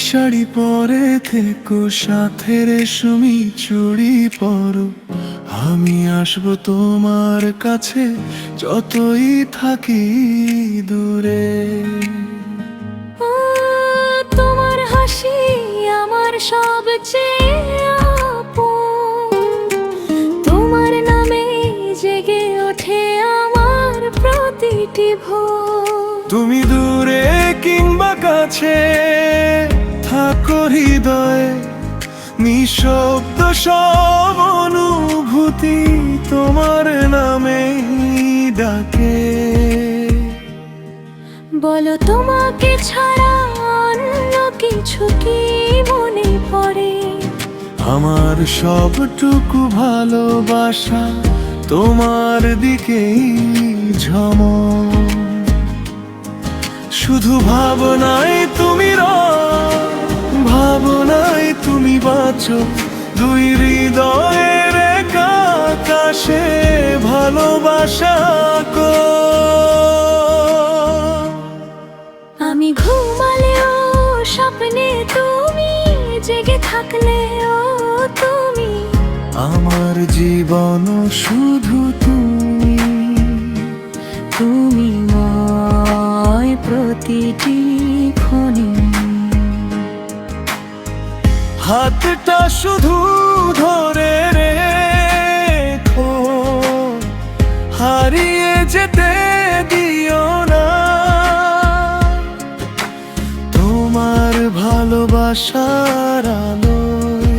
শাড়ি পরে থেকো, সাথে রেশমি চুড়ি পরো। আমি আসবো তোমার কাছে, যতই থাকি দূরে। ও, তোমার হাসি আমার সবচেয়ে আপন। তোমার নামে জেগে ওঠে আমার প্রতিটি ভোর। তুমি দূরে কিংবা কাছে থাকো হৃদয়ে, নিঃশব্দ সব অনুভূতি তোমার নামে ডাকে। বলো তোমাকে ছাড়া অন্য কিছু কি মনে পড়ে? আমার সবটুকু ভালোবাসা তোমার দিকেই ঝমক। শুধু ভাবনায় তুমি ভাবনায় তুমি বাঁচো, দুই হৃদয়ের এক আকাশে ভালোবাসা কো। আমি ঘুমালেও স্বপ্নে তুমি, জেগে থাকলেও তুমি। আমার জীবন শুধু তুমি। তুমি ময় প্রতিটি ক্ষণে। হাতটা শুধু ধরে রেখো, হারিয়ে যেতে দিও না। তোমার ভালোবাসার আলোয়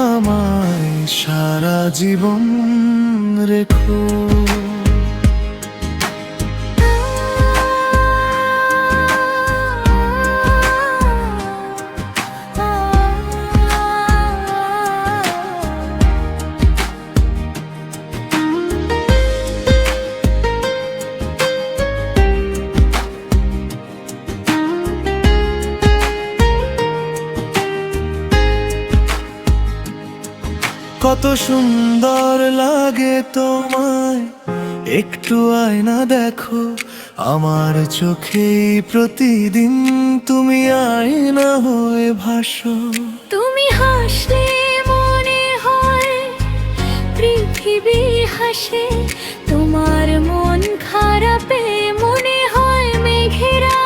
আমায় সারা জীবন রেখো। কত সুন্দর লাগে তোমায়, একটু আয়না দেখো আমার চোখে। প্রতিদিন তুমি আয়না হয়ে ভাসো। তুমি হাসলে মনে হয় পৃথিবী হাসে। তোমার মন খারাপে মনে হয় মেঘেরা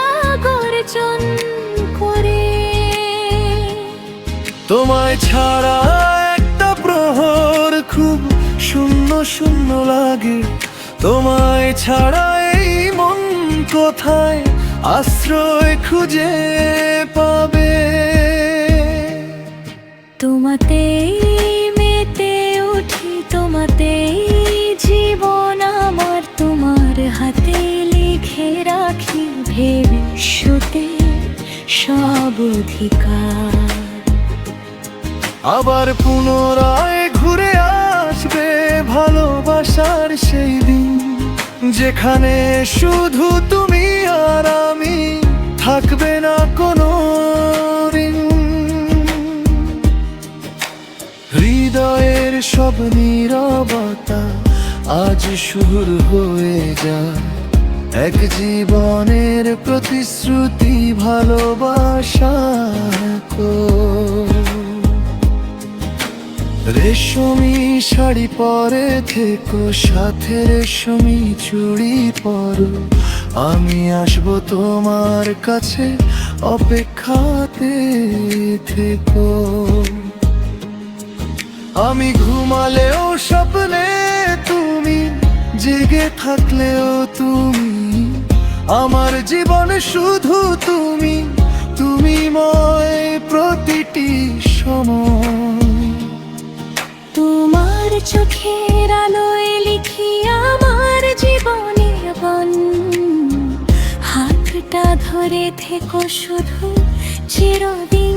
গর্জন করে। তোমায় ছাড়া একটা প্রহর খুব শূন্য শূন্য লাগে। তোমায় ছাড়া এই মন কোথায় আশ্রয় খুঁজে পাবে? তোমাতেই মেতে উঠি, তোমাতেই জীবন আমার। তোমার হাতে লিখে রাখি ভবিষ্যতে সব অধিকার। আবার পুনরায় ঘুরে আসবে ভালোবাসার সেই দিন, যেখানে শুধু তুমি আর আমি, থাকবে না কোনো ঋণ। হৃদয়ের সব নীরবতা আজ সুর হয়ে যায়, এক জীবনের প্রতিশ্রুতি ভালোবাসা কো। রেশমি শাড়ি পরে থেকো, সাথে রেশমি চুড়ি পরো। আমি আসবো তোমার কাছে, অপেক্ষাতে থেকো। আমি ঘুমালেও স্বপ্নে তুমি, জেগে থাকলেও তুমি। আমার জীবনে শুধু তুমি, তুমি ময় প্রতিটি সময়। তোমার চোখের আলোয় লিখি আমার জীবনের বন। হাতটা ধরে থেকো শুধু চিরদিন।